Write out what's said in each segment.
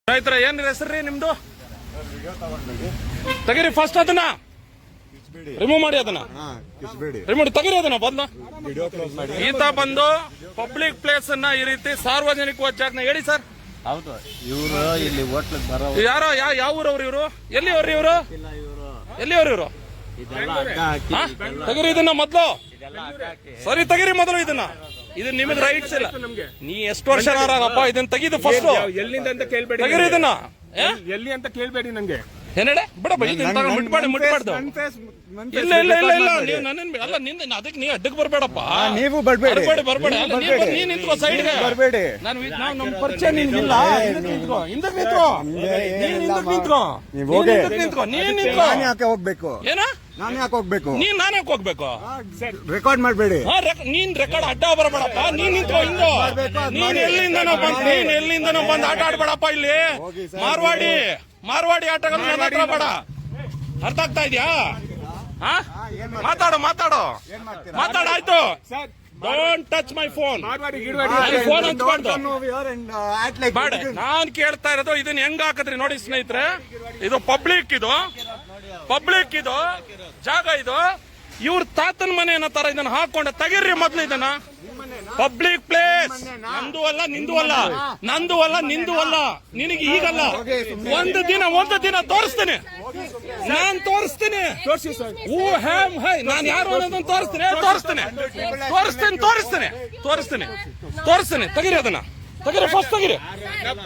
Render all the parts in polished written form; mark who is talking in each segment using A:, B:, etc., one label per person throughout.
A: ರೈತರ ಏನ್ ಹೆಸರ್ರಿ ನಿಮ್ದು? ತೆಗಿರಿ ಫಸ್ಟ್ ಅದನ್ನ ರಿಮೂವ್ ಮಾಡಿ, ಅದನ್ನ ರಿಮೂವ್ ತೆಗಿರಿ ಅದನ್ನ ಬಂದು. ಈತ ಬಂದು ಪಬ್ಲಿಕ್ ಪ್ಲೇಸ್ ಅನ್ನ ಈ ರೀತಿ ಸಾರ್ವಜನಿಕ ಜಾಗನ ಹೇಳಿ ಸರ್.
B: ಹೌದು, ಇವರು ಇಲ್ಲಿ ಹೋಟ್ಲಿಗೆ ಬರೋ
A: ಯಾರೋ ಯಾವ ಊರವ್ರು ಇವರು? ಎಲ್ಲಿ ಅವ್ರಿ ಇವರು? ಎಲ್ಲಿ ಅವ್ರು ಇವರು? ತೆಗಿರಿ ಇದನ್ನ ಮೊದ್ಲು. ಸರಿ ತೆಗಿರಿ ಮೊದಲು ಇದನ್ನ. ಇದು ನಿಮಗೆ ರೈಟ್ಸ್ ಇಲ್ಲ. ನೀ ಎಷ್ಟು ವರ್ಷ ಇದನ್ನ ತೆಗಿದು ಫಸ್ಟ್.
C: ಎಲ್ಲಿಂದ ಅಂತ ಕೇಳ್ಬೇಡಿ,
A: ತೆಗಿರಿ ಇದನ್ನ.
C: ಎಲ್ಲಿ ಅಂತ ಕೇಳ್ಬೇಡಿ ನಂಗೆ.
A: ಏನೇಳೆ ಬಿಡಪ್ಪ, ಮುಟ್ಬಾರ್ದು. ಇಲ್ಲ ಇಲ್ಲ ಇಲ್ಲ ಇಲ್ಲ, ನೀವು ನನ್ನ ಅಲ್ಲ, ನಿಂದ ಅದಕ್ಕೆ ನೀವು ಅಡ್ಡಕ್ಕೆ ಬರ್ಬೇಡಪ್ಪ.
B: ನೀವು ಬರ್ಬೇಡಿ,
A: ಬರ್ಬೇಡ. ನೀನ್ ನಿಂತ್ಕೋ ಸೈಡ್ಗೆ.
B: ಬರ್ಬೇಡಿ.
A: ನಾವು ನಮ್ಮ ಪರಿಚಯ ನಿನ್ಗಿಲ್ಲ. ಹಿಂದಕ್ಕೆ ನಿಂತ್ಕೋ. ನೀನ್ ನಿಂತ್ಕೋ.
B: ಯಾಕೆ ಹೋಗ್ಬೇಕು?
A: ಏನ
B: ನಾನು ಯಾಕೆ ಹೋಗ್ಬೇಕು?
A: ನಾನು ಯಾಕೆ ಹೋಗ್ಬೇಕು?
B: ರೆಕಾರ್ಡ್ ಮಾಡ್ಬೇಡಿ.
A: ನೀನ್ ರೆಕಾರ್ಡ್ ಅಡ್ಡ ಬರಬೇಡಪ್ಪ. ನೀನ್ ನಿಂತ್ಕೋ. ಹಿಂಗೋ ನೀನ್ ಎಲ್ಲಿಂದನೋ ಬಂದ್ ಆಟ ಆಡ್ಬೇಡಪ್ಪ. ಇಲ್ಲಿ ಮಾರ್ವಾಡಿ ಆಟಗಳು ಬೇಡ. ಅರ್ಥ ಆಗ್ತಾ ಇದೆಯಾ? ಮಾತಾಡು ಆಯ್ತು. Don't touch my phone. Phone ಹಂಚ್ಬಾರ್ದು. ನಾನ್ ಕೇಳ್ತಾ ಇರೋದು ಇದನ್ನ ಹೆಂಗ್ ಹಾಕದ್ರಿ ನೋಡಿ ಸ್ನೇಹಿತರೆ. ಇದು ಪಬ್ಲಿಕ್ ಇದು ಜಾಗ. ಇದು ಇವ್ರ ತಾತನ ಮನೆ ಅನ್ನೋ ತರ ಇದನ್ನ ಹಾಕೊಂಡ ತೆಗಿರ್ರಿ ಮೊದ್ಲು ಇದನ್ನ. ಪಬ್ಲಿಕ್ ಪ್ಲೇಸ್ ನಂದು ಅಲ್ಲ, ನಿಂದು ಅಲ್ಲ, ನಂದು ಅಲ್ಲ, ನಿಂದು ಅಲ್ಲ. ನಿನಗೆ ಈಗಲ್ಲ, ಒಂದು ದಿನ ತೋರಿಸ್ತೇನೆ. ನಾನ್ ತೋರಿಸ್ತೀನಿ. ನಾನು ಯಾರು ಅನ್ನೋದನ್ನ ತೋರಿಸ್ತೇನೆ. ತೆಗಿರಿ ಅದನ್ನ. ಫಸ್ಟ್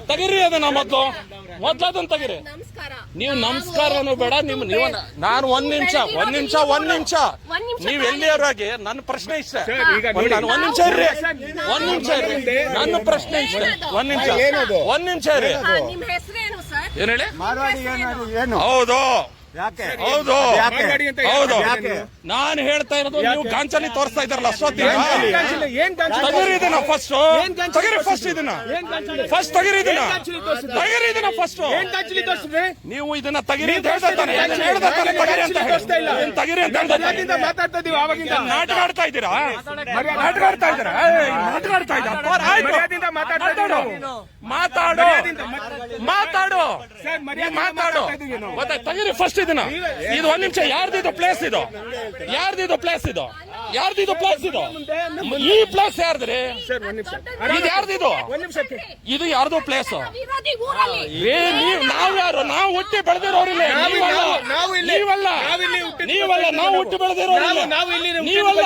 A: ತೆಗಿರಿ ಅದನ್ನ ಮೊದ್ಲು ಅದನ್ನ ತೆಗಿರಿ. ನೀವು ನಮಸ್ಕಾರನು ಬೇಡ. ನೀವು ನಾನು ಒಂದ್ ನಿಮಿಷ ನೀವ್ ಎಲ್ಲಿಯವರಾಗಿ ನನ್ನ ಪ್ರಶ್ನೆ ಇಷ್ಟ. ನಾನು ಒಂದ್ ನಿಮಿಷ ಇರ್ರಿ. ನನ್ನ ಪ್ರಶ್ನೆ ಇಷ್ಟ. ಒಂದ್ ನಿಮಿಷ ಇರ್ರಿ. ಏನ್ ಹೇಳಿ? ಹೌದು, ನಾನು ಹೇಳ್ತಾ ಇರೋದು ನೀವು ಗಾಂಚಲಿ ತೋರಿಸ್ತಾ ಇದ್ದಾರಲ್ಲ ಅಷ್ಟೊತ್ತಿಗೆ. ತೆಗಿರಿ ಇದನ್ನ ಫಸ್ಟ್. ನೀವು ಇದನ್ನ ತೆಗಿರಿ ಅಂತ ಹೇಳ್ತಾನೆ. ನಾಟಕ ಆಡ್ತಾ ಇದ್ದೀರಾ? ಮಾತಾಡು. ತೆಗಿರಿ ಫಸ್ಟ್ ಇದನ್ನ. ಇದು ಒಂದ್ ನಿಮಿಷ. ಯಾರ್ದಿದು ಪ್ಲೇಸ್ ಇದು? ಈ ಪ್ಲೇಸ್ ಯಾರ್ದ್ರಿ? ಇದು ಯಾರ್ದಿದು? ಇದು ಯಾರ್ದು ಪ್ಲೇಸ್? ನಾವ್ ಯಾರು? ನಾವು ಹುಟ್ಟಿ ಬೆಳೆದಿರೋರಿಲ್ಲ. ನೀವಲ್ಲ, ನಾವು ಹುಟ್ಟಿ ಬೆಳೆದಿರೋರಿಲ್ಲ. ನೀವಲ್ಲ.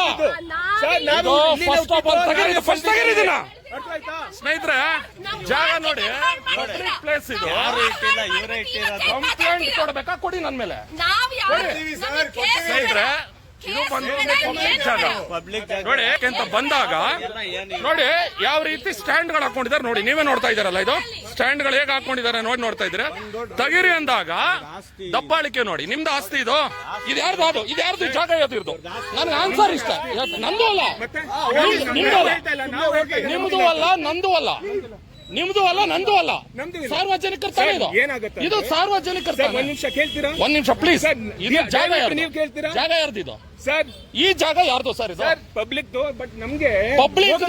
A: ಫಸ್ಟ್ ಆಫ್ ಆಲ್ ತೆಗಿರಿದಿನ ಸ್ನೇಹಿತರೆ. ಜಾಗ ನೋಡಿ, ಪಬ್ಲಿಕ್ ಪ್ಲೇಸ್ ಇದು. ಕಂಪ್ಲೇಂಟ್ ಕೊಡ್ಬೇಕಾ? ಕೊಡಿ ನನ್ನ ಮೇಲೆ. ಸ್ನೇಹಿತರೆ, ಇದು ಬಂದು ಪಬ್ಲಿಕ್ ಜಾಗ ನೋಡಿ. ಯಾಕೆಂತ ಬಂದಾಗ ನೋಡಿ ಯಾವ ರೀತಿ ಸ್ಟ್ಯಾಂಡ್ ಗಳು ಹಾಕೊಂಡಿದ್ದಾರೆ ನೋಡಿ. ನೀವೇ ನೋಡ್ತಾ ಇದ್ದಾರಲ್ಲ, ಇದು ಸ್ಟ್ಯಾಂಡ್ ಗಳು ಹೇಗೆ ಹಾಕೊಂಡಿದ್ದಾರೆ ನೋಡ್ತಾ ಇದ್ರೆ. ತೆಗಿರಿ ಅಂದಾಗ ದಬ್ಬಾಳಿಕೆ ನೋಡಿ. ನಿಮ್ದು ಆಸ್ತಿ ಇದು ಯಾರ್ದು? ಇದು ಯಾರ್ದು ಜಾಗ? ಯಾವ್ದು? ನನ್ಗೆ ಆನ್ಸರ್ ಇಷ್ಟ. ನಂದು ಅಲ್ಲ, ನಿಮ್ದು ಅಲ್ಲ, ನಂದು ಅಲ್ಲ, ನಿಮ್ದು ಅಲ್ಲ, ನಂದು ಅಲ್ಲ. ಸಾರ್ವಜನಿಕರ ತಾನೇ ಇದು. ಇದು ಸಾರ್ವಜನಿಕರ. ಒಂದ್ ನಿಮಿಷ ಪ್ಲೀಸ್. ಇದು ಜಾಗ ಯಾರ್ದು? ಇದು
C: ಸರ್
A: ಈ ಜಾಗ ಯಾರ್ದು ಸರ್? ಇದು
C: ಪಬ್ಲಿಕ್. ಬಟ್ ನಮ್ಗೆ
A: ಪಬ್ಲಿಕ್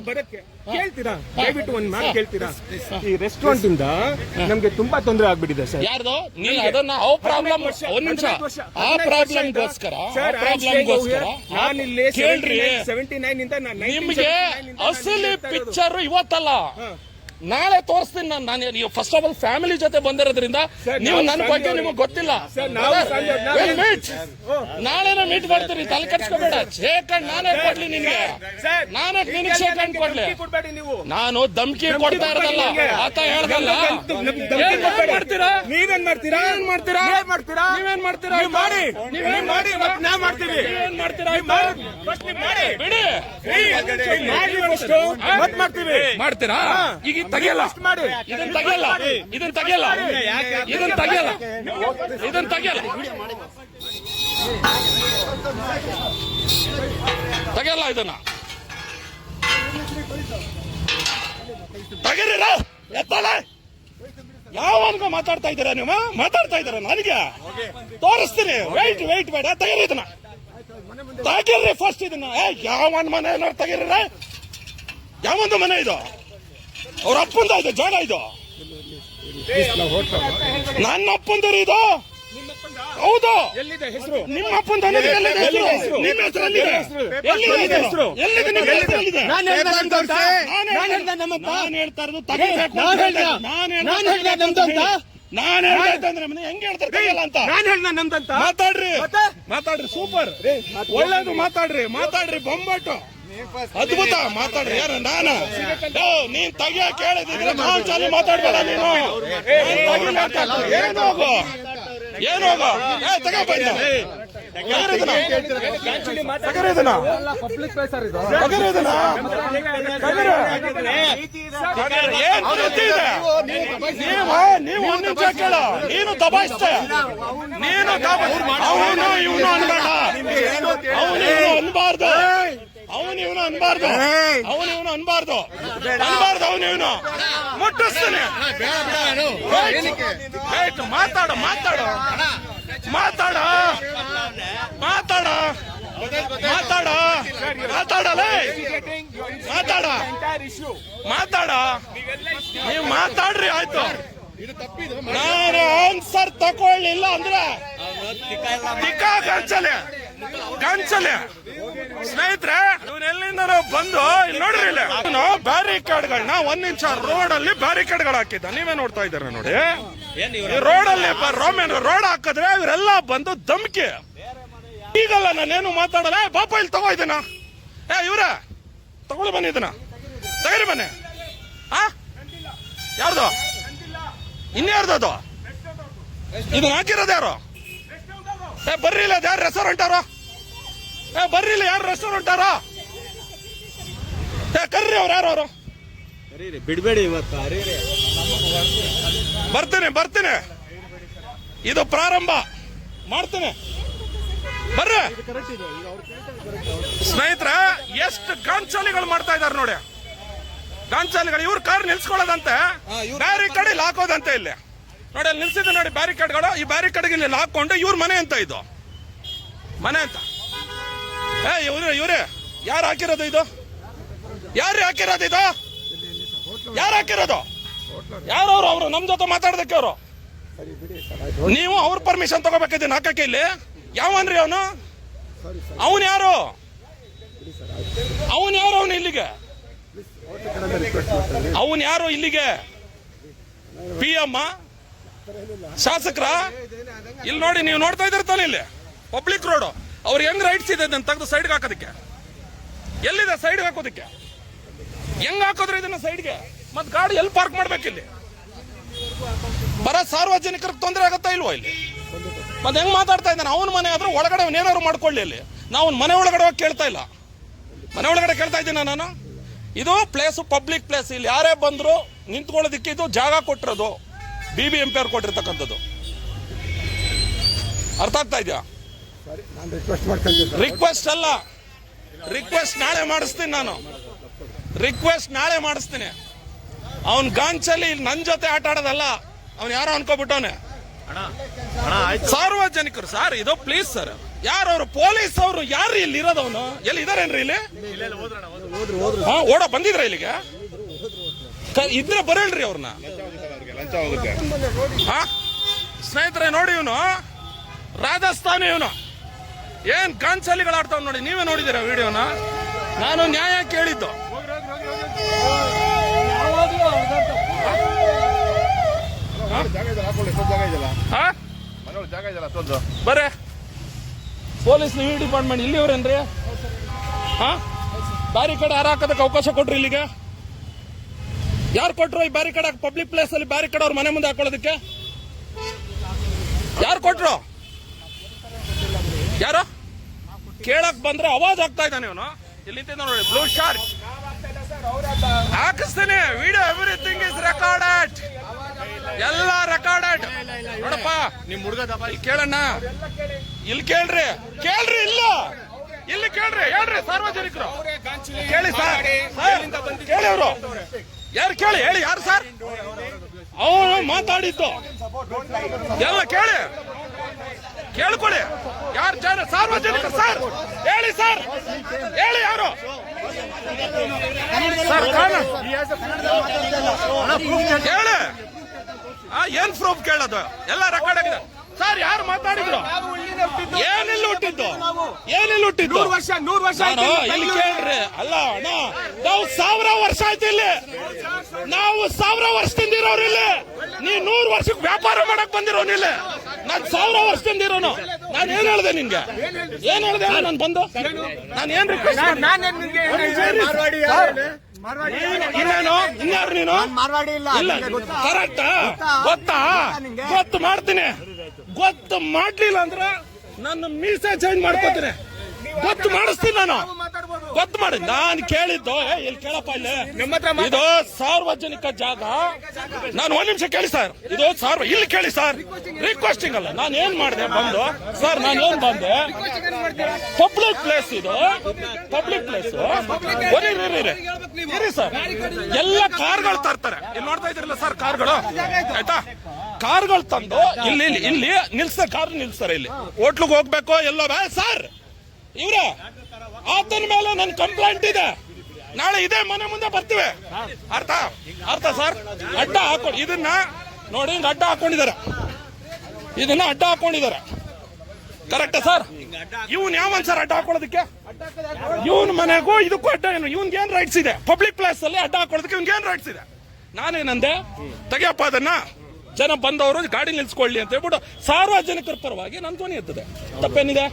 C: ಬರಕ್ಕೆ ಕೇಳ್ತೀರಾ? ದಯವಿಟ್ಟು ಒಂದ್ ಮಾತು ಕೇಳ್ತೀರಾ? ಈ ರೆಸ್ಟೋರೆಂಟ್ ಇಂದ ನಮ್ಗೆ ತುಂಬಾ ತೊಂದರೆ ಆಗ್ಬಿಟ್ಟಿದೆ ಸರ್.
A: ಯಾರ್ದು? ನೀವು ಅದನ್ನ ಪ್ರಾಬ್ಲಮ್. ಒಂದ್ ನಿಮಿಷ. ಆ ಪ್ರಾಬ್ಲಮ್ಗೋಸ್ಕರ
C: ನಾನಿಲ್ಲಿ
A: ಕೇಳ್ರಿ.
C: 79 ಇಂದ
A: ನಿಮ್ಗೆ ಅಸಲಿ ಪಿಕ್ಚರ್ ಇವತ್ತಲ್ಲ, ನಾಳೆ ತೋರಿಸ್ತೀನಿ ನಾನು. ನೀವು ಫಸ್ಟ್ ಆಫ್ ಆಲ್ ಫ್ಯಾಮಿಲಿ ಜೊತೆ ಬಂದಿರೋದ್ರಿಂದ ನೀವು ನನ್ನ ಬಗ್ಗೆ ನಿಮಗೆ ಗೊತ್ತಿಲ್ಲ. ನಾಳೆನ ಮೀಟ್ ಮಾಡ್ತೀನಿ, ತಲೆ ಕಟ್ಸ್ಕೋಬೇಡ. ಶೇಕ್ ಹ್ಯಾಂಡ್ ನಾನೇ ಕೊಡ್ಲಿ ನಿನ್ಗೆ? ನಿನಗೆ ಶೇಕ್ ಹ್ಯಾಂಡ್ ಕೊಡ್ಲಿ? ನಾನು ಧಮ್ಕಿ ಕೊಡ್ತಾ ಇರೋದಲ್ಲ, ಆತ ಹೇಳ್ದಲ್ಲ.
C: ನೀವೇನ್ ಮಾಡ್ತೀರಾ?
A: ಮಾಡ್ತೀರಾ? ಈಗ ತೆಗಿಯಲ್ಲ, ಇದನ್ನ ತೆಗಿಯಲ್ಲ. ಇದನ್ನ ತೆಗೀರಿರ. ಎತ್ತಲೆ ಯಾವನ್ಗೂ ಮಾತಾಡ್ತಾ ಇದ್ದೀರಾ ನೀವು? ನನಗೆ ತೋರಿಸ್ತೀನಿ. ವೈಟ್ ಬೇಡ, ತೆಗೀರಿ ಇದನ್ನ. ತೆಗೀರಿ ಫಸ್ಟ್ ಇದನ್ನ. ಯಾವನ್ ಮನೆ ಏನಾರು ತೆಗೀರಿ. ಯಾವೊಂದು ಮನೆ ಇದು? ಅವ್ರ ಅಪ್ಪಂದ ಇದು ಜಾಗ ಇದು. ನನ್ನ ಅಪ್ಪಂದರು ಇದು ಹೌದು.
C: ಎಲ್ಲಿದೆ ಹೆಸರು?
A: ನಿಮ್ಮ ಅಪ್ಪಂದು ಎಲ್ಲಿದೆ ಹೆಸರು? ನಿಮ್ಮ ಹೆಸರು ಎಲ್ಲಿದೆ? ಎಲ್ಲಿದೆ ಹೆಸರು? ಎಲ್ಲಿದೆ ನಿಮ್ಮ ಹೆಸರು ಎಲ್ಲಿದೆ?
C: ನಾನು ಹೇಳ್ದೆ ನಮ್ದು ಅಂತ. ನಾನು ಹೇಳ್ದೆ ನಮ್ಮಂತ.
A: ನಾನು ಹೇಳ್ತಾ ಇರೋದು ತೆಗಿಬೇಕು.
C: ನಾನು ಹೇಳ್ದೆ ನಮ್ದು ಅಂತ.
A: ನಾನು ಹೇಳ್ತಾ ಅಂದ್ರೆ ಹೆಂಗ್ ಹೇಳ್ತಾರೆ ತೆಗಿಯಲ್ಲ ಅಂತ?
C: ನಾನು ಹೇಳ್ದೆ ನಮ್ದಂತ.
A: ಮಾತಾಡ್ರಿ ಸೂಪರ್, ಒಳ್ಳೇದು ಮಾತಾಡ್ರಿ ಬೊಂಬಾಟು ಅದ್ಭುತ ಮಾತಾಡ್ರಿ. ಯಾರು ನಾನು? ನೀನ್ ತೆಗಿಯಕ್ ಹೇಳಿದ್ರೆ ನಾನ್ ಚಾಲಿ ಮಾತಾಡ್ಬೇಡ ನೀನು. ಏನು ಹೋಗು ತಗೋಬಂದ ನೀವು ಒಂದ್ ನಿಮಿಷ ಕೇಳ. ನೀನು ದಬಾಯಿಸ್ತೆ, ಅವನು ಇವನು ಅನ್ಬೇಡ, ಅವನು ಇವನು ಅನ್ಬಾರ್ದು, ಅವನು ಇವನು ಮುಟ್ಟಿಸ್ತಾನೆ. ನೀವು ಮಾತಾಡ್ರಿ ಆಯ್ತು. ನಾನು ಆನ್ಸರ್ ತಗೊಳ್ಳಿಲ್ಲ ಅಂದ್ರೆ ಗಂಚಲೆ ಸ್ನೇಹಿತರೆ, ಇವನೆಲ್ಲಿಂದ ಬಂದು ಇಲ್ಲಿ ನೋಡ್ರಿ, ಇಲ್ಲಿ ಬ್ಯಾರಿಕೇಡ್ಗಳನ್ನ 1 ಇಂಚ್ ರೋಡ್ ಅಲ್ಲಿ ಬ್ಯಾರಿಕೇಡ್ಗಳು ಹಾಕಿದ್ದ. ನೀವೇ ನೋಡ್ತಾ ಇದ್ದೀರ ನೋಡಿ. ರೋಡ್ ಅಲ್ಲಿ ರೋಡ್ ಹಾಕಿದ್ರೆ ಇವರೆಲ್ಲ ಬಂದು ಧಮ್ಕಿ. ಈಗಲ್ಲ ನಾನೇನು ಮಾತಾಡಲ್ಲ. ಪಾಪ ಇಲ್ಲಿ ತಗೋ ಇದನ್ನ, ಇವ್ರ ತಗೊಳ್ಳಿ ಬನ್ನಿ, ಇದನ್ನ ತಗರಿ ಬನ್ನಿ. ಯಾರ್ದು? ಇನ್ಯಾರ್ದು ಅದು? ಇದನ್ನ ಹಾಕಿರೋದು ಯಾರು? ಬರ್ರಿ ಇಲ್ಲ, ಯಾರು ರೆಸ್ಟೋರೆಂಟ್ ಅವರು? ಬರ್ರಿ ಇಲ್ಲ, ಯಾರು ರೆಸ್ಟೋರೆಂಟ್ ಅವರು? ಕರ್ರಿ ಅವ್ರು, ಯಾರು ಅವರು?
B: ಬಿಡ್ಬೇಡಿ ಇವತ್ತು.
A: ಬರ್ತೀನಿ, ಇದು ಪ್ರಾರಂಭ ಮಾಡ್ತೀನಿ, ಬರ್ರಿ. ಸ್ನೇಹಿತರೆ, ಎಷ್ಟು ಗಾಂಚಾಲಿಗಳು ಮಾಡ್ತಾ ಇದಾರೆ ನೋಡಿ. ಗಾಂಚಾಲಿಗಳು ಇವ್ರ ಕಾರ್ ನಿಲ್ಸ್ಕೊಳ್ಳೋದಂತೆ, ಬ್ಯಾರಿಕೇಡ್ ಇಲ್ಲಿ ಹಾಕೋದಂತೆ. ಇಲ್ಲಿ ನೋಡಿ, ಅಲ್ಲಿ ನಿಲ್ಸಿದ್ದು ನೋಡಿ ಬ್ಯಾರಿಕೇಡ್ಗಳು. ಈ ಬ್ಯಾರಿಕೇಡ್ಗೆ ಇಲ್ಲಿ ಹಾಕೊಂಡು ಇವ್ರ ಮನೆ ಅಂತ, ಇದು ಮನೆ ಅಂತ. ಇವ್ರೆ ಯಾರು ಹಾಕಿರೋದು ಇದು? ಯಾರು ಹಾಕಿರೋದು? ಯಾರವ್ರು? ಅವರು ನಮ್ ಜೊತೆ ಮಾತಾಡೋದಕ್ಕೆ ಅವರು. ನೀವು ಅವ್ರ ಪರ್ಮಿಷನ್ ತಗೋಬೇಕಿದ್ದೀನಿ ಹಾಕಕ್ಕೆ. ಇಲ್ಲಿ ಯಾವನ್ರಿ ಅವನು? ಅವನು ಯಾರು? ಇಲ್ಲಿಗೆ ಅವನು ಯಾರು? ಇಲ್ಲಿಗೆ PM ಶಾಸಕರ? ಇಲ್ಲಿ ನೋಡಿ, ನೀವು ನೋಡ್ತಾ ಇದ್ದೀರ ತಾನೆ, ಇಲ್ಲಿ ಪಬ್ಲಿಕ್ ರೋಡ್. ಅವ್ರು ಹೆಂಗ್ ರೈಟ್ಸ್ ಇದೆ ಅದನ್ನ ತೆಗೆದು ಸೈಡ್ಗೆ ಹಾಕೋದಕ್ಕೆ? ಎಲ್ಲಿದೆ ಸೈಡ್ಗೆ ಹಾಕೋದಕ್ಕೆ? ಹೆಂಗ್ ಹಾಕೋದ್ರೆ ಇದನ್ನ ಸೈಡ್ಗೆ? ಮತ್ ಗಾಡಿ ಎಲ್ಲಿ ಪಾರ್ಕ್ ಮಾಡ್ಬೇಕಿಲ್ಲಿ? ಬರ ಸಾರ್ವಜನಿಕರಿಗೆ ತೊಂದರೆ ಆಗತ್ತಾ ಇಲ್ವೋ ಇಲ್ಲಿ? ಮತ್ತೆ ಹೆಂಗ್ ಮಾತಾಡ್ತಾ ಇದ್ದಾನೆ? ಅವನ ಮನೆ ಆದ್ರೂ ಒಳಗಡೆ ಅವನೇನಾದ್ರು ಮಾಡ್ಕೊಳ್ಳಿ. ಅಲ್ಲಿ ನಾವು ಮನೆ ಒಳಗಡೆ ಹೋಗಿ ಕೇಳ್ತಾ ಇಲ್ಲ, ಮನೆ ಒಳಗಡೆ ಕೇಳ್ತಾ ಇದ್ದೀನಿ ನಾನು. ಇದು ಪ್ಲೇಸ್ ಪಬ್ಲಿಕ್ ಪ್ಲೇಸ್. ಇಲ್ಲಿ ಯಾರೇ ಬಂದ್ರು ನಿಂತ್ಕೊಳ್ಳೋದಕ್ಕೆ ಇದು ಜಾಗ ಕೊಟ್ಟಿರೋದು BBMP ಅವ್ರು ಕೊಟ್ಟಿರ್ತಕ್ಕಂಥದ್ದು. ಅರ್ಥ ಆಗ್ತಾ ಇದೆಯಾ? ರಿಕ್ವೆಸ್ಟ್ ಅಲ್ಲ, ರಿಕ್ವೆಸ್ಟ್ ನಾಳೆ ಮಾಡಿಸ್ತೀನಿ. ಅವನ್ ಗಾಂಚಲಿ ನನ್ ಜೊತೆ ಆಟ ಆಡೋದಲ್ಲ, ಅವ್ನು ಯಾರೋ ಅನ್ಕೋಬಿಟ್ಟವನೆ. ಸಾರ್ವಜನಿಕರು ಸರ್, ಇದು ಪ್ಲೀಸ್ ಸರ್. ಯಾರವ್ರು? ಪೊಲೀಸ್ ಅವರು ಯಾರು? ಇಲ್ಲಿ ಇರೋದವನು ಎಲ್ಲಿ ಇದಾರೇನ್ರಿ? ಇಲ್ಲಿ ಓಡ ಬಂದಿದ್ರ ಇಲ್ಲಿಗೆ? ಇದ್ರೆ ಬರಲ್ರಿ ಅವ್ರನ್ನ. ಸ್ನೇಹಿತರೆ ನೋಡಿ, ಇವನು ರಾಜಸ್ಥಾನಿ, ಇವನು ಏನ್ ಗಾಂಚಲಿಗಳು ಆಡ್ತಾವ್ ನೋಡಿ. ನೀವೇ ನೋಡಿದಿರ ವಿಡಿಯೋನ? ನಾನು ನ್ಯಾಯ ಕೇಳಿದ್ದು. ಬರೇ ಪೊಲೀಸ್ ಡಿಪಾರ್ಟ್ಮೆಂಟ್ ಇಲ್ಲಿವ್ರೇನ್ರಿ? ಬ್ಯಾರಿಕೇಡ್ ಯಾರು ಹಾಕೋದಕ್ಕೆ ಅವಕಾಶ ಕೊಟ್ರು? ಇಲ್ಲಿಗೆ ಯಾರು ಕೊಟ್ರು? ಈ ಬ್ಯಾರಿಕೇಡ್ ಪಬ್ಲಿಕ್ ಪ್ಲೇಸ್ ಅಲ್ಲಿ ಬ್ಯಾರಿಕೇಡ್ ಅವ್ರ ಮನೆ ಮುಂದೆ ಹಾಕೊಳ್ಳೋದಕ್ಕೆ ಯಾರು ಕೊಟ್ರು? ಯಾರು ಕೇಳಕ್ ಬಂದ್ರೆ ಅವಾಜ್ ಆಗ್ತಾ ಇದ್ದಾನೆ ಇವನು. ಇಲ್ಲಿ ನಿಂತಿದ್ದ ನೋಡಿ, ಬ್ಲೂ ಶಾರ್ಕ್ ಹಾಕಿಸ್ತೀನಿ. ವಿಡಿಯೋ ಎವ್ರಿಥಿಂಗ್ ಇಸ್ ರೆಕಾರ್ಡೆಡ್, ಎಲ್ಲ ರೆಕಾರ್ಡೆಡ್. ನೋಡಪ್ಪ, ನಿಮ್ ಹುಡುಗ ಕೇಳಣ್ಣ, ಇಲ್ಲಿ ಕೇಳ್ರಿ. ಇಲ್ಲ, ಇಲ್ಲಿ ಕೇಳ್ರಿ, ಹೇಳ್ರಿ ಸಾರ್ವಜನಿಕರು ಕೇಳಿ ಸರ್, ಕೇಳಿ. ಅವರು ಯಾರು ಕೇಳಿ, ಹೇಳಿ ಯಾರು ಸರ್? ಅವನು ಮಾತಾಡಿದ್ದು ಎಲ್ಲ ಕೇಳ್ಕೊಳ್ಳಿ. ಯಾರು ಸಾರ್ವಜನಿಕರು ಸರ್? ಹೇಳಿ ಸರ್, ಹೇಳಿ ಯಾರು ಸರ್? ಹೇಳಿ. ಏನ್ ಪ್ರೂಫ್ ಕೇಳೋದು? ಎಲ್ಲ ರೆಕಾರ್ಡ್ ಆಗಿದೆ ಸರ್. ಯಾರು ಮಾತಾಡಿದ್ರು? ಏನಿಲ್ಲ ಹುಟ್ಟಿದ್ದು, ಏನಿಲ್ಲ ಹುಟ್ಟಿದ್ದು.
C: 100 ವರ್ಷ
A: ನಾನು ಇಲ್ಲಿ ಕೇಳ್ರಿ. ಅಲ್ಲ ಅಣ್ಣ, ನಾವು 1000 ವರ್ಷ ಆಯ್ತು ಇಲ್ಲಿ. ನಾವು 1000 ವರ್ಷದಿಂದ ಇರೋರು ಇಲ್ಲಿ. ನೀ 100 ವರ್ಷಕ್ಕೆ ವ್ಯಾಪಾರ ಮಾಡಕ್ ಬಂದಿರೋನು ಇಲ್ಲಿ. ನಾನ್ 1000 ವರ್ಷದಿಂದ ಇರೋನು. ನಾನು ಏನ್ ಹೇಳ್ದೆ ನಿನ್ಗೆ? ಏನ್ ಹೇಳ್ದೆ ನಾನು ಬಂದು? ನಾನು ಏನ್ ರಿಕ್ವೆಸ್ಟ್ ಇನ್ನೇನು? ಇನ್ಯಾರು ನೀನು? ಇಲ್ಲ ಕರೆಕ್ಟಾ? ಗೊತ್ತಾ? ಗೊತ್ತು ಮಾಡ್ತೀನಿ. ಗೊತ್ತು ಮಾಡ್ಲಿಲ್ಲ ಅಂದ್ರೆ ನನ್ನ ಮೀಸೆ ಚೇಂಜ್ ಮಾಡ್ಕೋತೀನಿ. ಗೊತ್ತು ಮಾಡಿಸ್ತೀನಿ ನಾನು. ಗೊತ್ತು ಮಾಡಿ. ನಾನು ಕೇಳಿದ್ದು ಇಲ್ಲಿ ಕೇಳಪ್ಪ, ಇಲ್ಲಿ ಇದು ಸಾರ್ವಜನಿಕ ಜಾಗ. ನಾನು 1 ನಿಮಿಷ ಕೇಳಿ ಸರ್. ಇದು ಇಲ್ಲಿ ಕೇಳಿ ಸರ್. ರಿಕ್ವೆಸ್ಟಿಂಗ್ ಅಲ್ಲ. ನಾನು ಏನ್ ಮಾಡಿದೆ ಬಂದು ಸರ್? ನಾನು ಏನ್ ಬಂದೆ? ಪಬ್ಲಿಕ್ ಪ್ಲೇಸ್ ಇದು, ಪಬ್ಲಿಕ್ ಪ್ಲೇಸ್. ಇರಿ ಸರ್. ಎಲ್ಲ ಕಾರ್ಗಳು ತರ್ತಾರೆ. ಇಲ್ಲಿ ನೋಡ್ತಾ ಇದ್ರಲ್ಲ ಸರ್ ಕಾರ್ಗಳು, ಆಯ್ತಾ? ಕಾರ್ಗಳು ತಂದು ಇಲ್ಲಿ ಇಲ್ಲಿ ನಿಲ್ಸ್ತಾರೆ. ಕಾರ್ ನಿಲ್ಸ್ತಾರೆ. ಇಲ್ಲಿ ಹೋಟ್ಲಿಗೆ ಹೋಗ್ಬೇಕು ಎಲ್ಲೋ ಸರ್. ಇವ್ರೆ ಆತನ ಮೇಲೆ ನನ್ನ ಕಂಪ್ಲೇಂಟ್ ಇದೆ. ನಾಳೆ ಇದೇ ಮನೆ ಮುಂದೆ ಬರ್ತೀವಿ. ಅರ್ಥ ಸರ್? ಅಡ್ಡ ಹಾಕೊಂಡು ಇದನ್ನ ನೋಡಿ, ಹಿಂಗ್ ಅಡ್ಡ ಹಾಕೊಂಡಿದ್ದಾರೆ. ಇದನ್ನ ಅಡ್ಡ ಹಾಕೊಂಡಿದ್ದಾರೆ. ಕರೆಕ್ಟಾ ಸರ್? ಇವನ್ ಯಾವನ್ ಸರ್ ಅಡ್ಡ ಹಾಕೊಳ್ಳೋದಕ್ಕೆ? ಇವನ್ ಮನೆಗೂ ಇದಕ್ಕೂ ಅಡ್ಡ ಏನು? ಇವನ್ಗೆ ಏನ್ ರೈಟ್ಸ್ ಇದೆ? ಪಬ್ಲಿಕ್ ಪ್ಲೇಸ್ ಅಲ್ಲಿ ಅಡ್ಡ ಹಾಕೊಳ್ಳೋದಕ್ಕೆ ಇವನ್ಗೆ ಏನ್ ರೈಟ್ಸ್ ಇದೆ? ನಾನೇನಂದೆ? ತೆಗಿಯಪ್ಪ ಅದನ್ನ. ಜನ ಬಂದವರು ಗಾಡಿ ನಿಲ್ಸ್ಕೊಳ್ಳಿ ಅಂತ ಹೇಳ್ಬಿಟ್ಟು ಸಾರ್ವಜನಿಕರ ಪರವಾಗಿ ನನ್ನ ಧ್ವನಿ ಎತ್ತದೆ. ತಪ್ಪೇನಿದೆ?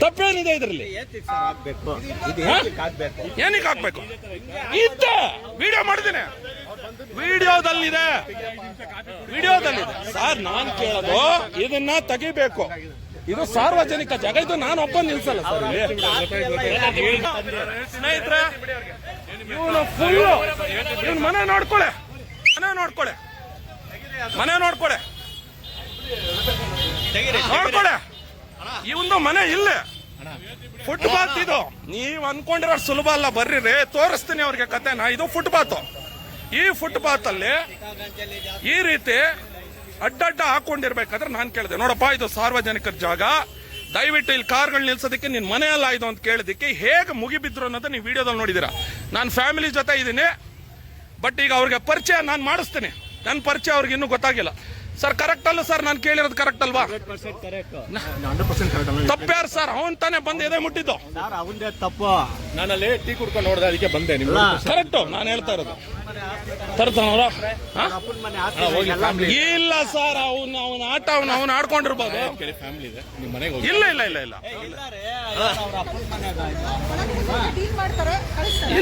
A: ತಪ್ಪೇನಿದೆ ಇದರಲ್ಲಿ? ಏನಕ್ಕೆ ಹಾಕ್ಬೇಕು? ಇದ್ದೆ ವಿಡಿಯೋ ಮಾಡಿದ್ದೀನಿ. ವಿಡಿಯೋದಲ್ಲಿದೆ ಸರ್. ನಾನ್ ಕೇಳೋದು ಇದನ್ನ ತೆಗಿಬೇಕು. ಇದು ಸಾರ್ವಜನಿಕ ಜಾಗ. ಇದು ನಾನು ಒಬ್ಬ ನಿಲ್ಸಲ್ಲ ಸರ್. ಸ್ನೇಹಿತರೆ, ಇವನು ಫುಲ್ ಇವನ್ ಮನೆ ನೋಡ್ಕೊಳೆ. ಇವಂದು ಮನೆ ಇಲ್ಲೇ ಫುಟ್ಪಾತ್. ಇದು ನೀವ್ ಅನ್ಕೊಂಡಿರೋ ಸುಲಭ ಅಲ್ಲ. ಬರ್ರಿ ತೋರಿಸ್ತೀನಿ ಅವ್ರಿಗೆ ಕತೆನ. ಇದು ಫುಟ್ಪಾತ್. ಈ ಫುಟ್ಪಾತ್ ಅಲ್ಲಿ ಈ ರೀತಿ ಅಡ್ಡಡ್ಡ ಹಾಕೊಂಡಿರ್ಬೇಕಾದ್ರೆ ನಾನ್ ಕೇಳಿದೆ, ನೋಡಪ್ಪ ಇದು ಸಾರ್ವಜನಿಕರ ಜಾಗ, ದಯವಿಟ್ಟು ಇಲ್ಲಿ ಕಾರ್ಗಳು ನಿಲ್ಸೋದಕ್ಕೆ ನಿನ್ ಮನೆ ಅಲ್ಲ ಇದು ಅಂತ ಕೇಳಿದಕ್ಕೆ ಹೇಗೆ ಮುಗಿಬಿದ್ರು ಅನ್ನೋದು ನೀವು ವಿಡಿಯೋದಲ್ಲಿ ನೋಡಿದೀರಾ. ನಾನು ಫ್ಯಾಮಿಲಿ ಜೊತೆ ಇದ್ದೀನಿ. ಬಟ್ ಈಗ ಅವ್ರಿಗೆ ಪರಿಚಯ ನಾನು ಮಾಡಿಸ್ತೀನಿ. ನನ್ನ ಪರಿಚಯ ಅವ್ರಿಗೆ ಇನ್ನೂ ಗೊತ್ತಾಗಿಲ್ಲ ಸರ್. ಕರೆಕ್ಟ್ ಅಲ್ಲ ಸರ್? ನಾನು ಕೇಳಿರೋದು ಕರೆಕ್ಟ್ ಅಲ್ವಾ? ತಪ್ಪ್ಯಾರು ಸರ್? ಅವನ್ ತಾನೇ ಬಂದು ಎದೆ ಮುಟ್ಟಿದ್ದು.
B: ತಪ್ಪು.
C: ನಾನಲ್ಲಿ ಟೀ ಕುಡ್ಕೊಂಡು ನೋಡಿದೆ, ಅದಕ್ಕೆ ಬಂದೆ.
A: ಕರೆಕ್ಟ್ ನಾನು ಹೇಳ್ತಾ ಇರೋದು. ತರ್ತಾನವ್ರ ಇಲ್ಲ ಸರ್. ಅವನ ಆಟ ಅವನು ಆಡ್ಕೊಂಡಿರ್ಬೋದು.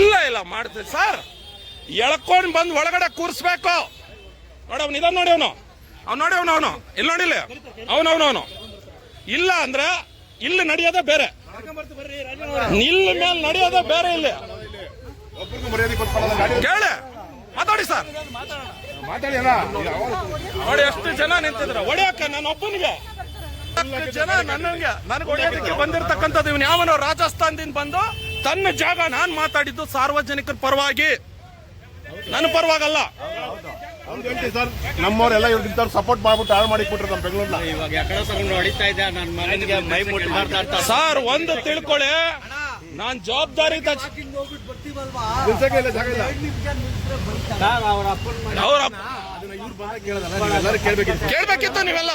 A: ಇಲ್ಲ ಮಾಡ್ತೀವಿ ಸರ್. ಎಳ್ಕೊಂಡ್ ಬಂದು ಒಳಗಡೆ ಕೂರ್ಸ್ಬೇಕು. ನೋಡಿ ಅವ್ನು ಇದನ್ನ ನೋಡಿ. ಅವನು ಇಲ್ಲಿ ನೋಡಿಲ್ಲ. ಅವನು ಇಲ್ಲ ಅಂದ್ರೆ ಇಲ್ಲಿ ನಡೆಯೋದೇ ಬೇರೆ, ಇಲ್ಲಿ ಮೇಲೆ ನಡೆಯೋದೇ ಬೇರೆ. ಇಲ್ಲಿ ಕೇಳಿ ಮಾತಾಡಿ ಸರ್. ನೋಡಿ ಎಷ್ಟು ಜನ ನಿಂತಿದ್ರ ಹೊಡೆಯಕ್ಕೆ. ನನ್ನ ಒಬ್ಬನಿಗೆ ಜನ ನನಗೆ ಹೊಡೆಯೋದಕ್ಕೆ ಬಂದಿರತಕ್ಕಂಥದ್ದು. ಇವನು ಯಾವನೋ ರಾಜಸ್ಥಾನದಿಂದ ಬಂದು ತನ್ನ ಜಾಗ. ನಾನು ಮಾತಾಡಿದ್ದು ಸಾರ್ವಜನಿಕರ ಪರವಾಗಿ, ನನ್ನ ಪರವಾಗಲ್ಲ.
D: ಸರ್ ನಮ್ಮವರೆಲ್ಲ ಇವ್ರಿಗೆ ಸಪೋರ್ಟ್ ಮಾಡ್ಬಿಟ್ಟು ಹಾಳು ಮಾಡಿ ಕೊಟ್ರು ನಮ್ಮ ಬೆಂಗಳೂರ್ನ.
B: ಇವಾಗ ಯಾಕಡೆ ತಗೊಂಡು ಹೊಡಿತಾ ಇದ್ದೆ. ನನ್ನ ಮಗನಿಗೆ ಮೈ ಮುಟ್ಟು ಮಾತಾಡ್ತಾ
A: ಸರ್. ಒಂದು ತಿಳ್ಕೊಳ್ಳಿ, ನಾನ್ ಜವಾಬ್ದಾರಿ ಕೇಳ್ಬೇಕಿತ್ತು. ನೀವೆಲ್ಲ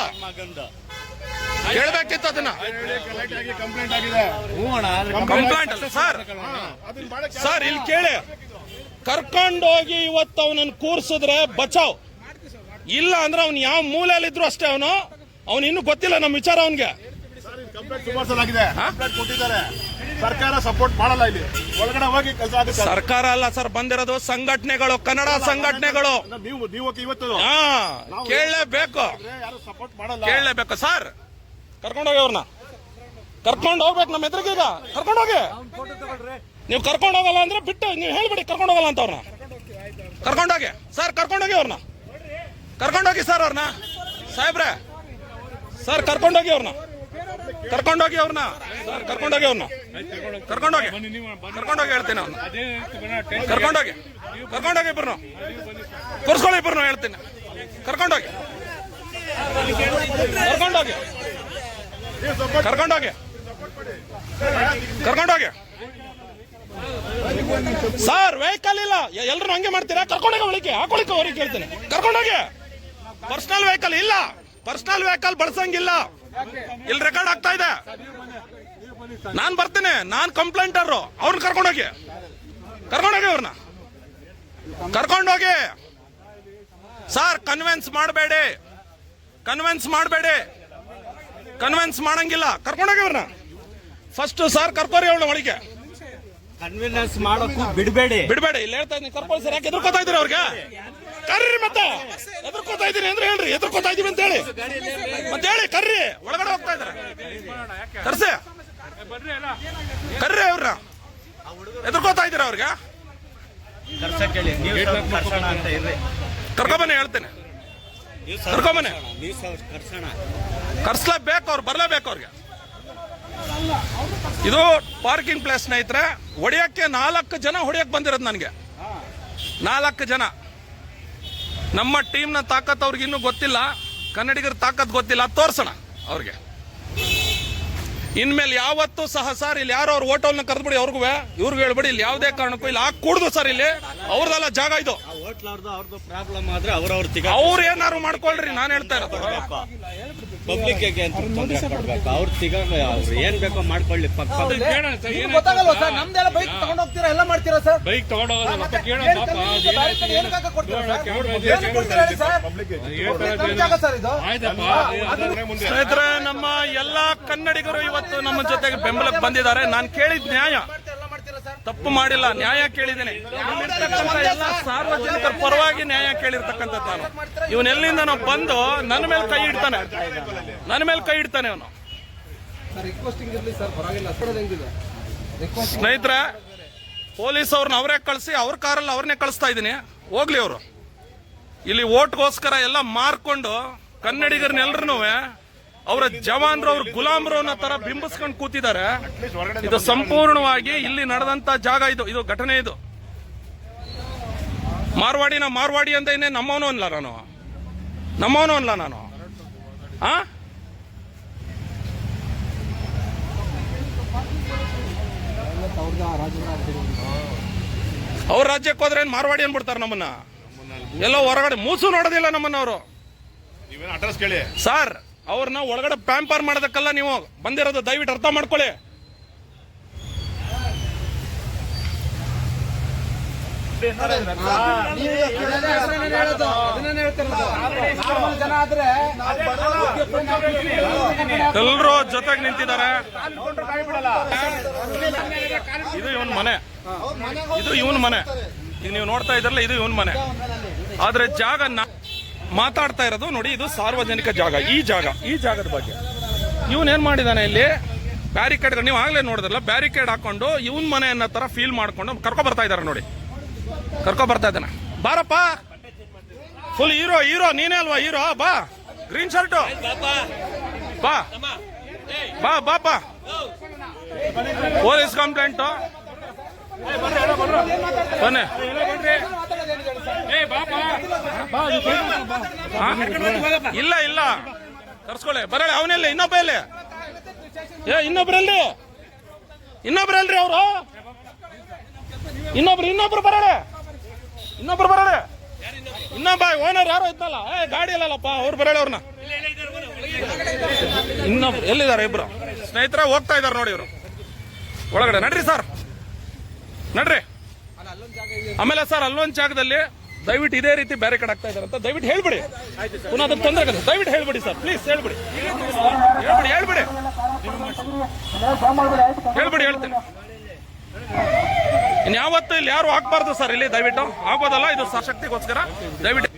A: ಕೇಳ್ಬೇಕಿತ್ತು ಅದನ್ನ. ಕಂಪ್ಲೇಂಟ್ ಅಲ್ಲ ಸರ್. ಇಲ್ಲಿ ಕೇಳಿ, ಕರ್ಕೊಂಡೋಗಿ ಇವತ್ತು ಅವನನ್ನು ಕೂರ್ಸಿದ್ರೆ ಬಚಾವ್. ಇಲ್ಲ ಅಂದ್ರೆ ಅವ್ನು ಯಾವ ಮೂಲೆಯಲ್ಲಿದ್ರು ಅಷ್ಟೇ. ಅವನು ಇನ್ನೂ ಗೊತ್ತಿಲ್ಲ ನಮ್ಮ ವಿಚಾರ ಅವನ್ಗೆ.
D: ಸರ್ಕಾರ ಸಪೋರ್ಟ್ ಮಾಡಲ್ಲ. ಇಲ್ಲಿ ಒಳಗಡೆ ಹೋಗಿ ಕೆಲಸ ಆಗುತ್ತೆ.
A: ಸರ್ಕಾರ ಅಲ್ಲ ಸರ್, ಬಂದಿರೋದು ಸಂಘಟನೆಗಳು, ಕನ್ನಡ ಸಂಘಟನೆಗಳು.
D: ನೀವು ಇವತ್ತು
A: ಕೇಳಲೇಬೇಕು,
D: ಯಾರು ಸಪೋರ್ಟ್ ಮಾಡಲ್ಲ.
A: ಕೇಳಲೇಬೇಕು ಸರ್. ಕರ್ಕೊಂಡೋಗಿ ಅವ್ರನ್ನ ಕರ್ಕೊಂಡು ಹೋಗ್ಬೇಕು. ನಮ್ಮ ಎದುರಿಗೀಗ ಕರ್ಕೊಂಡೋಗಿ. ನೀವು ಕರ್ಕೊಂಡು ಹೋಗಲ್ಲ ಅಂದ್ರೆ ಬಿಟ್ಟು ನೀವು ಹೇಳ್ಬಿಡಿ ಕರ್ಕೊಂಡು ಹೋಗಲ್ಲ ಅಂತ. ಅವ್ರನ್ನ ಕರ್ಕೊಂಡೋಗಿ ಸರ್. ಕರ್ಕೊಂಡೋಗಿ ಅವ್ರನ್ನ ಕರ್ಕೊಂಡೋಗಿ ಸರ್. ಅವ್ರನ್ನ ಸಾಹೇಬ್ರೆ ಸರ್ ಕರ್ಕೊಂಡೋಗಿ ಅವ್ರನ್ನ ಸರ್. ಕರ್ಕೊಂಡೋಗಿ ಹೇಳ್ತೀನಿ. ಅವ್ರನ್ನ ಕರ್ಕೊಂಡೋಗಿ ಇಬ್ಬರು ಕೂರ್ಸ್ಕೊಳ್ಳಿ. ಇಬ್ಬರು ಹೇಳ್ತೀನಿ. ಕರ್ಕೊಂಡೋಗಿ ಸರ್. ವೆಹಿಕಲ್ ಇಲ್ಲ. ಎಲ್ರು ಹಂಗೆ ಮಾಡ್ತೀರಾ? ಕರ್ಕೊಂಡೋಗಿ ಒಳಗೆ ಹಾಕೊಳಿಕ್ಕೆ ಅವ್ರಿಗೆ ಕೇಳ್ತೀನಿ. ಕರ್ಕೊಂಡೋಗಿ ಪರ್ಸನಲ್ ವೆಹಿಕಲ್ ಇಲ್ಲ, ಪರ್ಸನಲ್ ವೆಹಿಕಲ್ ಬಳಸಂಗಿಲ್ಲ. ಇಲ್ಲಿ ರೆಕಾರ್ಡ್ ಆಗ್ತಾ ಇದೆ. ನಾನ್ ಬರ್ತೀನಿ, ನಾನ್ ಕಂಪ್ಲೇಂಟರ್. ಅವ್ರನ್ನ ಕರ್ಕೊಂಡೋಗಿ ಅವ್ರನ್ನ ಕರ್ಕೊಂಡೋಗಿ. ಸರ್ ಕನ್ವಿನ್ಸ್ ಮಾಡಂಗಿಲ್ಲ. ಕರ್ಕೊಂಡೋಗಿ ಅವ್ರನ್ನ ಫಸ್ಟ್. ಸರ್ ಕರ್ಕೋರಿ ಅವಳ ಒಳಗೆ.
B: ಕನ್ವಿನ್ಸ್ ಮಾಡೋಕ್ಕೂ ಬಿಡಬೇಡಿ.
A: ಇಲ್ಲಿ ಹೇಳ್ತಾ ಇದ್ದೀನಿ, ಕರ್ಕೊಳ್ಳಿ ಸರ್. ಯಾಕೆ ಎದುರ್ಕೋತಾ ಇದ್ದೀರಿ ಅವ್ರಿಗೆ? ಕರ್ರಿ ಮತ್ತೆ. ಎದುರ್ಕೋತಾ ಇದ್ದೀನಿ ಅಂದ್ರೆ ಹೇಳ್ರಿ, ಎದುರ್ಕೋತಾ ಇದೀವಿ ಅಂತ ಹೇಳಿ ಮತ್ತೆ ಹೇಳಿ. ಕರ್ರಿ, ಒಳಗಡೆ ಹೋಗ್ತಾ ಇದಾರೆ. ಕರ್ಸಿ, ಕರ್ರಿ ಅವ್ರನ್ನ. ಎದುರ್ಕೋತಾ ಇದ್ದೀರಾ ಅವ್ರಿಗೆ?
B: ಕರ್ಸಕ್ಕೆ ಹೇಳಿ. ನೀವು ಕರ್ಸೋಣ ಅಂತ ಇರ್ರಿ.
A: ಕರ್ಕೊಂಬನ್ನಿ, ಹೇಳ್ತೇನೆ. ಕರ್ಕೊಂಬನ್ನಿ.
B: ಕರ್ಸೋಣ.
A: ಕರ್ಸ್ಲೇಬೇಕು, ಅವ್ರು ಬರ್ಲೇಬೇಕು ಅವ್ರಿಗೆ. ಇದು ಪಾರ್ಕಿಂಗ್ ಪ್ಲೇಸ್ ಸ್ನೇಹಿತರೆ. ಹೊಡಿಯಕ್ಕೆ 4 ಜನ ಹೊಡಿಯಕ್ಕೆ ಬಂದಿರೋದು ನನಗೆ. 4 ಜನ. ನಮ್ಮ ಟೀಮ್ನ ತಾಕತ್ ಅವ್ರಿಗೆ ಇನ್ನೂ ಗೊತ್ತಿಲ್ಲ, ಕನ್ನಡಿಗರ ತಾಕತ್ ಗೊತ್ತಿಲ್ಲ. ತೋರ್ಸೋಣ ಅವ್ರಿಗೆ. ಇನ್ಮೇಲೆ ಯಾವತ್ತೂ ಸಹ ಸರ್ ಇಲ್ಲಿ ಯಾರೋ ಅವ್ರ ಹೋಟೆಲ್ನ ಕರೆದ್ಬಿಡಿ, ಅವ್ರಿಗೂ ಇವ್ರಿಗೂ ಹೇಳ್ಬಿಡಿ, ಇಲ್ಲಿ ಯಾವುದೇ ಕಾರಣಕ್ಕೂ ಇಲ್ಲಿ ಹಾಕೂಡ್ದು ಸರ್. ಇಲ್ಲಿ ಅವ್ರದಲ್ಲ ಜಾಗ ಇದು.
B: ಅವ್ರದ್ದು ಪ್ರಾಬ್ಲಮ್ ಆದ್ರೆ
A: ಅವ್ರು ಏನಾರು ಮಾಡ್ಕೊಳ್ರಿ. ನಾನು ಹೇಳ್ತಾ ಇರೋದು
B: ಪಬ್ಲಿಕ್ ಅಂತ ತೊಂದರೆ ಕೊಡ್ಬೇಕು. ಅವ್ರು ಅವ್ರು ಏನ್ ಬೇಕೋ ಮಾಡ್ಕೊಳ್ಳಿ.
E: ಗೊತ್ತಾಗಲ್ವಾ ಸರ್? ನಮ್ದೆಲ್ಲ ಬೈಕ್ ತಗೊಂಡ್ ಹೋಗ್ತೀರಾ, ಎಲ್ಲ ಮಾಡ್ತೀರಾ ಸರ್?
F: ಬೈಕ್ ತಗೊಂಡೋಗೋದಲ್ಲ
A: ಸ್ನೇಹಿತರೆ, ನಮ್ಮ ಎಲ್ಲಾ ಕನ್ನಡಿಗರು ಇವತ್ತು ನಮ್ಮ ಜೊತೆಗೆ ಬೆಂಬಲಕ್ಕೆ ಬಂದಿದ್ದಾರೆ. ನಾನು ಕೇಳಿದ ನ್ಯಾಯ, ತಪ್ಪು ಮಾಡಿಲ್ಲ, ನ್ಯಾಯ ಕೇಳಿದ್ದೇನೆ. ಎಲ್ಲ ಸಾರ್ವಜನಿಕರ ಪರವಾಗಿ ನ್ಯಾಯ ಕೇಳಿರ್ತಕ್ಕಂಥದ್ದು ನಾನು. ಇವನೆಲ್ಲಿಂದ ನಾವು ಬಂದು ನನ್ನ ಮೇಲೆ ಕೈ ಇಡ್ತಾನೆ ಅವನು. ಸ್ನೇಹಿತರೆ, ಪೊಲೀಸ್ ಅವ್ರನ್ನ ಅವರೇ ಕಳಿಸಿ, ಅವ್ರ ಕಾರಲ್ಲಿ ಅವ್ರನ್ನೇ ಕಳಿಸ್ತಾ ಇದ್ದೀನಿ. ಹೋಗ್ಲಿ ಅವರು. ಇಲ್ಲಿ ಓಟ್ಗೋಸ್ಕರ ಎಲ್ಲ ಮಾರ್ಕೊಂಡು ಕನ್ನಡಿಗರನ್ನೆಲ್ಲರೂ ಅವರ ಜವಾನ್ರು, ಅವ್ರ ಗುಲಾಮ್ರು ಅನ್ನೋ ತರ ಬಿಂಬಿಸ್ಕೊಂಡು ಕೂತಿದ್ದಾರೆ. ಇದು ಸಂಪೂರ್ಣವಾಗಿ ಇಲ್ಲಿ ನಡೆದಂತ ಜಾಗ. ಇದು ಘಟನೆ. ಇದು ಮಾರ್ವಾಡಿ ಅಂತ ಇನ್ನೇ ನಮ್ಮವನು ಅಲ್ಲ ನಾನು. ಅವ್ರ ರಾಜ್ಯಕ್ಕೆ ಹೋದ್ರೆ ಏನ್ ಮಾರ್ವಾಡಿ ಅನ್ಬಿಡ್ತಾರೆ ನಮ್ಮನ್ನ. ಎಲ್ಲೋ ಹೊರಗಡೆ ಮೂಸು ನೋಡೋದಿಲ್ಲ ನಮ್ಮನ್ನ ಅವರು.
D: ಅಡ್ರೆಸ್ ಕೇಳಿ
A: ಸರ್. ಅವ್ರನ್ನ ಒಳಗಡೆ ಪ್ಯಾಂಪರ್ ಮಾಡೋದಕ್ಕಲ್ಲ ನೀವು ಬಂದಿರೋದು, ದಯವಿಟ್ಟು ಅರ್ಥ ಮಾಡ್ಕೊಳ್ಳಿ. ಎಲ್ಲರೂ ಜೊತೆಗೆ ನಿಂತಿದ್ದಾರೆ. ಇದು ಇವನ್ ಮನೆ. ಈಗ ನೀವು ನೋಡ್ತಾ ಇದ್ರಲ್ಲ, ಇದು ಇವನ್ ಮನೆ. ಆದ್ರೆ ಜಾಗ ಮಾತಾಡ್ತಾ ಇರೋದು ನೋಡಿ, ಇದು ಸಾರ್ವಜನಿಕ ಜಾಗ. ಈ ಜಾಗದ ಬಗ್ಗೆ ಇವನ್ ಏನ್ ಮಾಡಿದಾನೆ, ಇಲ್ಲಿ ಬ್ಯಾರಿಕೇಡ್, ನೀವು ಆಗ್ಲೇ ನೋಡಿದ್ರಲ್ಲ, ಬ್ಯಾರಿಕೇಡ್ ಹಾಕೊಂಡು ಇವನ್ ಮನೆ ಅನ್ನೋ ತರ ಫೀಲ್ ಮಾಡ್ಕೊಂಡು ಕರ್ಕೊ ಬರ್ತಾ ಇದಾರೆ ನೋಡಿ. ಇದ್ದಾನೆ. ಬಾರಪ್ಪ, ಫುಲ್ ಹೀರೋ ನೀನೇ ಅಲ್ವಾ ಹೀರೋ? ಬಾ, ಗ್ರೀನ್ ಶರ್ಟ್ ಬಾ. ಪೊಲೀಸ್ ಕಂಪ್ಲೇಂಟ್ ಬನ್ನಿ. ಇಲ್ಲ ಕರ್ಸ್ಕೊಳ್ಳಿ. ಬರಲಿ. ಅವನೆಲ್ಲಿ? ಇನ್ನೊಬ್ಬರಲ್ಲಿ ಅವರು. ಇನ್ನೊಬ್ರು ಬರಳೆ. ಇನ್ನೊಬ್ಬ ಓನರ್ ಯಾರೋ ಇದ್ದಲ್ಲ, ಗಾಡಿ ಅಲ್ಲಪ್ಪ, ಅವ್ರು ಬರಳೆ. ಅವ್ರನ್ನ ಇನ್ನೊಬ್ರು ಎಲ್ಲಿದ್ದಾರೆ? ಇಬ್ರು ಸ್ನೇಹಿತರ ಹೋಗ್ತಾ ಇದಾರೆ ನೋಡಿ ಇವರು ಒಳಗಡೆ. ನಡ್ರಿ ಸರ್, ನಡ್ರಿ. ಆಮೇಲೆ ಸರ್, ಅಲ್ಲೊಂದ್ ಜಾಗದಲ್ಲಿ ದಯವಿಟ್ಟು ಇದೇ ರೀತಿ ಬ್ಯಾರಿಕೇಡ್ ಆಗ್ತಾ ಇದಾರೆ ಅಂತ ದಯವಿಟ್ಟು ಹೇಳ್ಬಿಡಿ. ಪುನಃ ಅದಕ್ಕೆ ತೊಂದರೆ ಆಗುತ್ತೆ. ದಯವಿಟ್ಟು ಹೇಳ್ಬಿಡಿ ಸರ್, ಪ್ಲೀಸ್ ಹೇಳ್ಬಿಡಿ. ಹೇಳ್ತೇನೆ. ಇನ್ಯಾವತ್ತು ಇಲ್ಲಿ ಯಾರು ಹಾಕ್ಬಾರ್ದು ಸರ್. ಇಲ್ಲಿ ದಯವಿಟ್ಟು ಆಗೋದಲ್ಲ, ಇದು ಶಕ್ತಿಗೋಸ್ಕರ ದಯವಿಟ್ಟು.